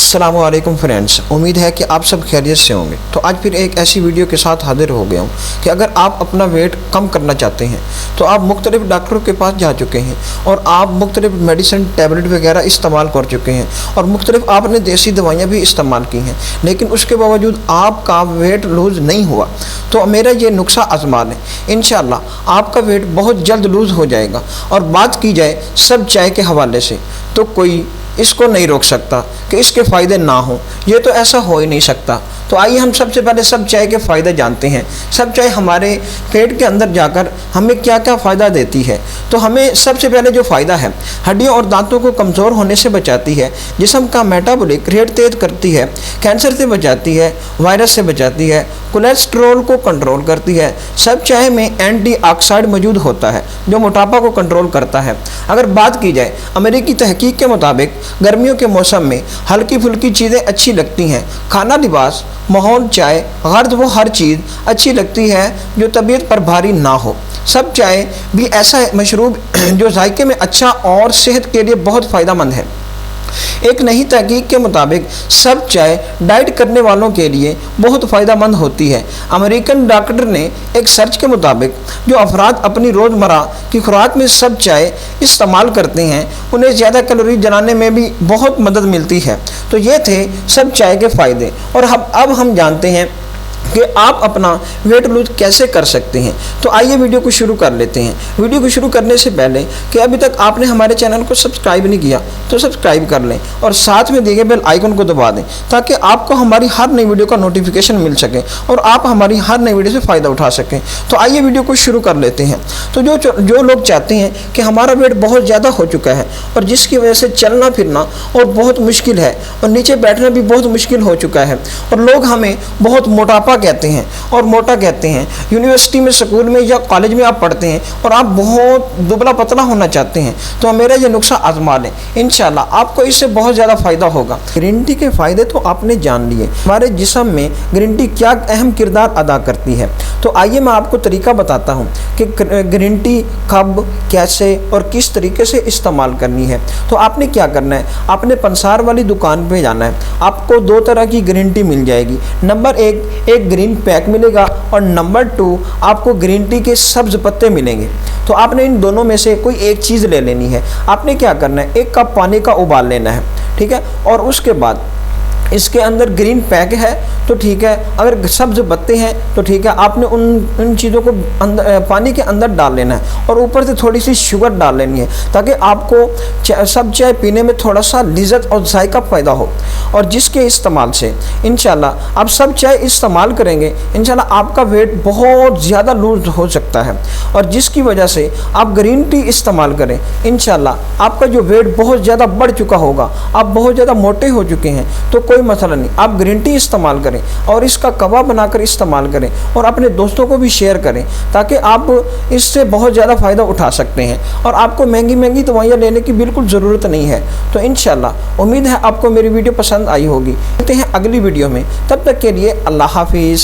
अस्सलामुअलैकुम फ्रेंड्स, उम्मीद है कि आप सब खैरियत से होंगे। तो आज फिर एक ऐसी वीडियो के साथ हाजिर हो गया हूँ कि अगर आप अपना वेट कम करना चाहते हैं तो आप मुख्तलिफ डॉक्टरों के पास जा चुके हैं और आप मुख्तलिफ मेडिसिन टैबलेट वगैरह इस्तेमाल कर चुके हैं और मुख्तलिफ आपने देसी दवाइयाँ भी इस्तेमाल की हैं, लेकिन उसके बावजूद आपका वेट लूज़ नहीं हुआ। तो मेरा ये नुस्खा आजमा लें, इंशाअल्लाह आपका वेट बहुत जल्द लूज़ हो जाएगा। और बात की जाए सब चाय के हवाले से तो कोई इसको नहीं रोक सकता कि इसके फ़ायदे ना हो, ये तो ऐसा हो ही नहीं सकता। तो आइए हम सबसे पहले सब चाय के फ़ायदे जानते हैं। सब चाय हमारे पेट के अंदर जाकर हमें क्या क्या फ़ायदा देती है। तो हमें सबसे पहले जो फ़ायदा है, हड्डियों और दांतों को कमज़ोर होने से बचाती है, जिस्म का मेटाबॉलिक रेट तेज़ करती है, कैंसर से बचाती है, वायरस से बचाती है, कोलेस्ट्रॉल को कंट्रोल करती है। सब चाय में एंटीऑक्सीडेंट मौजूद होता है जो मोटापा को कंट्रोल करता है। अगर बात की जाए अमेरिकी तहकीक के मुताबिक गर्मियों के मौसम में हल्की फुल्की चीज़ें अच्छी लगती हैं। खाना, लिबास, माहौल, चाय, गर्द वो हर चीज़ अच्छी लगती है जो तबीयत पर भारी ना हो। सब चाय भी ऐसा मशरूब जो जायके में अच्छा और सेहत के लिए बहुत फ़ायदेमंद है। एक नई तहकीक के मुताबिक सब चाय डाइट करने वालों के लिए बहुत फ़ायदेमंद होती है। अमेरिकन डॉक्टर ने एक सर्च के मुताबिक जो अफराद अपनी रोज़मर्रा की खुराक में सब चाय इस्तेमाल करते हैं उन्हें ज़्यादा कैलोरी जलाने में भी बहुत मदद मिलती है। तो ये थे सब चाय के फ़ायदे। और अब हम जानते हैं कि आप अपना वेट लूज कैसे कर सकते हैं। तो आइए वीडियो को शुरू कर लेते हैं। वीडियो को शुरू करने से पहले कि अभी तक आपने हमारे चैनल को सब्सक्राइब नहीं किया तो सब्सक्राइब कर लें और साथ में दिए गए बेल आइकन को दबा दें ताकि आपको हमारी हर नई वीडियो का नोटिफिकेशन मिल सके और आप हमारी हर नई वीडियो से फ़ायदा उठा सकें। तो आइए वीडियो को शुरू कर लेते हैं। तो जो लोग चाहते हैं कि हमारा वेट बहुत ज़्यादा हो चुका है और जिसकी वजह से चलना फिरना और बहुत मुश्किल है और नीचे बैठना भी बहुत मुश्किल हो चुका है और लोग हमें बहुत मोटापा कहते हैं और मोटा कहते हैं। यूनिवर्सिटी में, स्कूल में या कॉलेज में आप पढ़ते हैं और आप बहुत दुबला पतला होना चाहते हैं तो मेरा ये नुस्खा आजमा लें, इंशाल्लाह आपको इससे बहुत ज़्यादा फ़ायदा होगा। ग्रीन टी के फ़ायदे तो आपने जान लिए। हमारे जिस्म में ग्रीन टी क्या अहम किरदार अदा करती है। तो आइए मैं आपको तरीका बताता हूँ कि ग्रीन टी कब, कैसे और किस तरीके से इस्तेमाल करनी है। तो आपने क्या करना है, आपने पंसार वाली दुकान पे जाना है। आपको दो तरह की ग्रीन टी मिल जाएगी। नंबर एक ग्रीन पैक मिलेगा और नंबर 2 आपको ग्रीन टी के सब्ज़ पत्ते मिलेंगे। तो आपने इन दोनों में से कोई एक चीज़ ले लेनी है। आपने क्या करना है, 1 कप पानी का उबाल लेना है, ठीक है। और उसके बाद इसके अंदर ग्रीन पैक है तो ठीक है, अगर सब्ज़ पत्ते हैं तो ठीक है। आपने उन चीज़ों को पानी के अंदर डाल लेना है और ऊपर से थोड़ी सी शुगर डाल लेनी है ताकि आपको सब चाय पीने में थोड़ा सा लज़्ज़त और जायका पैदा हो। और जिसके इस्तेमाल से इंशाल्लाह आप सब चाय इस्तेमाल करेंगे, इंशाल्लाह आपका वेट बहुत ज़्यादा लूज हो सकता है। और जिसकी वजह से आप ग्रीन टी इस्तेमाल करें, इंशाल्लाह आपका जो वेट बहुत ज़्यादा बढ़ चुका होगा, आप बहुत ज़्यादा मोटे हो चुके हैं तो कोई मसला नहीं, आप ग्रीन टी इस्तेमाल करें और इसका कवा बनाकर इस्तेमाल करें और अपने दोस्तों को भी शेयर करें ताकि आप इससे बहुत ज़्यादा फ़ायदा उठा सकते हैं और आपको महंगी महंगी दवाइयाँ लेने की बिल्कुल ज़रूरत नहीं है। तो इंशाल्लाह उम्मीद है आपको मेरी वीडियो पसंद आई होगी। मिलते हैं अगली वीडियो में, तब तक के लिए अल्लाह हाफिज़।